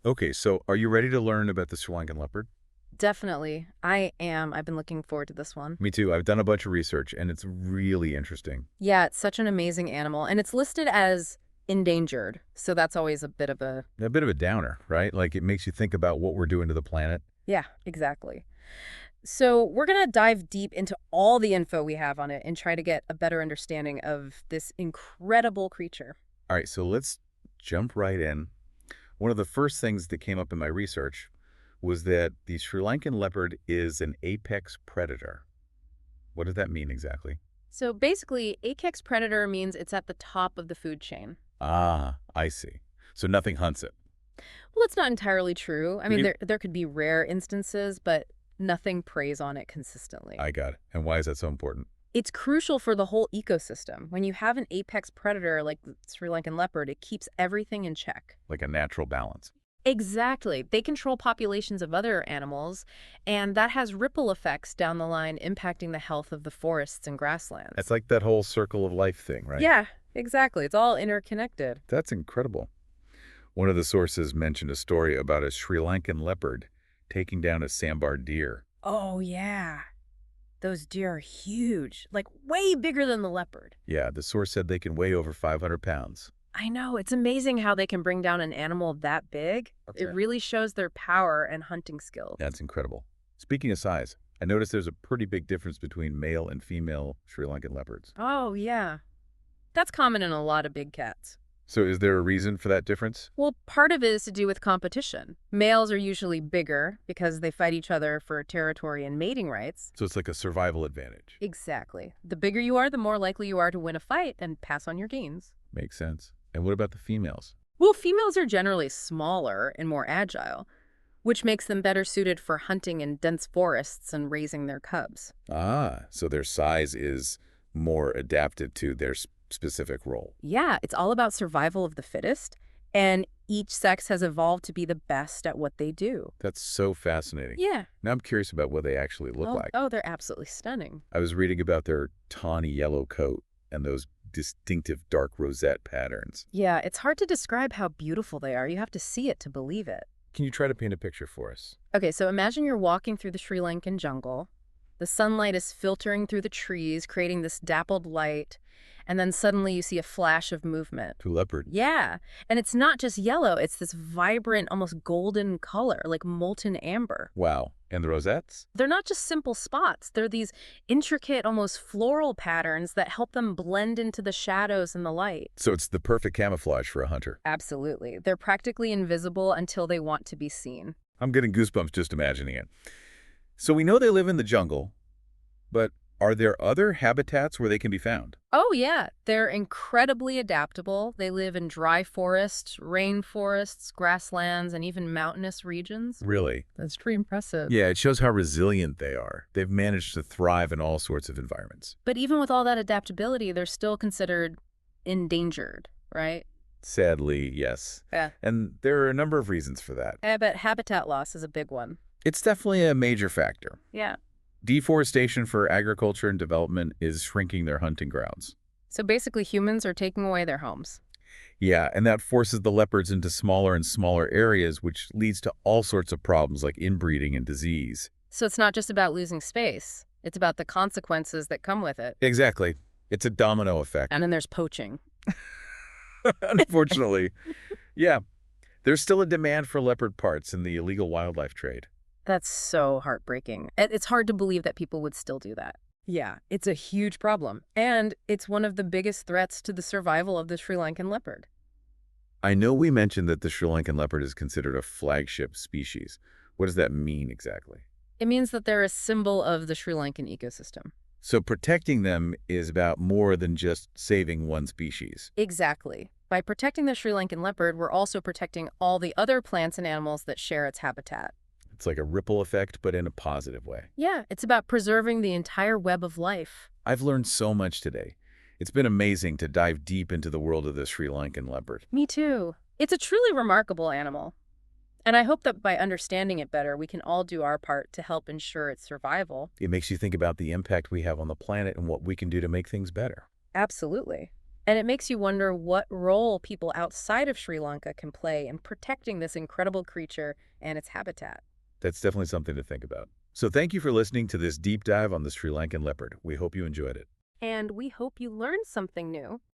Okay, so are you ready to learn about the Sri Lankan leopard? Definitely. I am. I've been looking forward to this one. Me too. I've done a bunch of research, and it's really interesting. Yeah, it's such an amazing animal, and it's listed as endangered, so that's always a bit of a... A bit of a downer, right? Like it makes you think about what we're doing to the planet. Yeah, exactly. So we're going to dive deep into all the info we have on it and try to get a better understanding of this incredible creature. All right, so let's jump right in. One of the first things that came up in my research was that the Sri Lankan leopard is an apex predator. What does that mean exactly? So basically, apex predator means it's at the top of the food chain. Ah, I see. So nothing hunts it. Well, it's not entirely true. I mean, You- there could be rare instances, but nothing preys on it consistently. I got it. And why is that so important? It's crucial for the whole ecosystem. When you have an apex predator like the Sri Lankan leopard, it keeps everything in check. Like a natural balance. Exactly. They control populations of other animals, and that has ripple effects down the line impacting the health of the forests and That's grasslands. like that whole circle of life thing, right? Yeah, exactly. It's all interconnected. That's incredible. One of the sources mentioned a story about a Sri Lankan leopard taking down a sambar deer. Oh, yeah. Those deer are huge, like way bigger than the leopard. Yeah, the source said they can weigh over 500 pounds. I know. It's amazing how they can bring down an animal that big. It Okay. really shows their power and hunting skills. That's incredible. Speaking of size, I noticed there's a pretty big difference between male and female Sri Lankan leopards. Oh, yeah. That's common in a lot of big cats. So is there a reason for that difference? Well, part of it is to do with competition. Males are usually bigger because they fight each other for territory and mating rights. So it's like a survival advantage. Exactly. The bigger you are, the more likely you are to win a fight and pass on your gains. Makes sense. And what about the females? Well, females are generally smaller and more agile, which makes them better suited for hunting in dense forests and raising their cubs. Ah, so their size is more adapted to their specific role. Yeah, it's all about survival of the fittest, and each sex has evolved to be the best at what they do. That's so fascinating. Yeah. Now I'm curious about what they actually look like. Oh, they're absolutely stunning. I was reading about their tawny yellow coat and those distinctive dark rosette patterns. Yeah, it's hard to describe how beautiful they are. You have to see it to believe it. Can you try to paint a picture for us? Okay, so imagine you're walking through the Sri Lankan jungle. The sunlight is filtering through the trees, creating this dappled light, and then suddenly you see a flash of movement. To leopard. Yeah, and it's not just yellow, it's this vibrant, almost golden color, like molten amber. Wow. And the rosettes? They're not just simple spots, they're these intricate, almost floral patterns that help them blend into the shadows and the light. So it's the perfect camouflage for a hunter. Absolutely. They're practically invisible until they want to be seen. I'm getting goosebumps just imagining it. So we know they live in the jungle, but are there other habitats where they can be found? Oh, yeah. They're incredibly adaptable. They live in dry forests, rainforests, grasslands, and even mountainous regions. Really? That's pretty impressive. Yeah, it shows how resilient they are. They've managed to thrive in all sorts of environments. But even with all that adaptability, they're still considered endangered, right? Sadly, yes. Yeah. And there are a number of reasons for that. I bet habitat loss is a big one. It's definitely a major factor. Yeah. Deforestation for agriculture and development is shrinking their hunting grounds. So basically, humans are taking away their homes. Yeah, and that forces the leopards into smaller and smaller areas, which leads to all sorts of problems like inbreeding and disease. So it's not just about losing space. It's about the consequences that come with it. Exactly. It's a domino effect. And then there's poaching. Unfortunately. Yeah. There's still a demand for leopard parts in the illegal wildlife trade. That's so heartbreaking. It's hard to believe that people would still do that. Yeah, it's a huge problem. And it's one of the biggest threats to the survival of the Sri Lankan leopard. I know we mentioned that the Sri Lankan leopard is considered a flagship species. What does that mean exactly? It means that they're a symbol of the Sri Lankan ecosystem. So protecting them is about more than just saving one species. Exactly. By protecting the Sri Lankan leopard, we're also protecting all the other plants and animals that share its habitat. It's like a ripple effect, but in a positive way. Yeah, it's about preserving the entire web of life. I've learned so much today. It's been amazing to dive deep into the world of the Sri Lankan leopard. Me too. It's a truly remarkable animal. And I hope that by understanding it better, we can all do our part to help ensure its survival. It makes you think about the impact we have on the planet and what we can do to make things better. Absolutely. And it makes you wonder what role people outside of Sri Lanka can play in protecting this incredible creature and its habitat. That's definitely something to think about. So thank you for listening to this deep dive on the Sri Lankan leopard. We hope you enjoyed it. And we hope you learned something new.